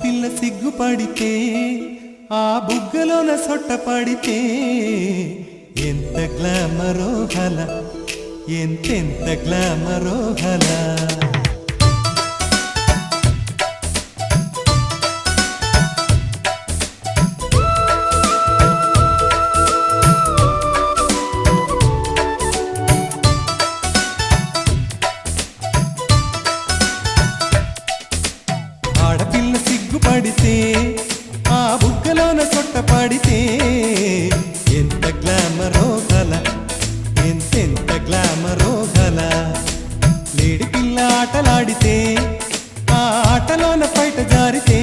ఆడపిల్ల సిగ్గుపడితే ఆ బుగ్గలోన సొట్ట పడితే ఎంత గ్లామరో హల, ఎంతెంత గ్లామరో హల. ఆడపిల్ల సిగ్గుపడితే ఆ బుగ్గలోన సొట్ట పడితే ఎంత గ్లామరో గల, ఎంతెంత గ్లామరో గల. లేడి పిల్ల ఆటలాడితే ఆ ఆటలోన బయట జారితే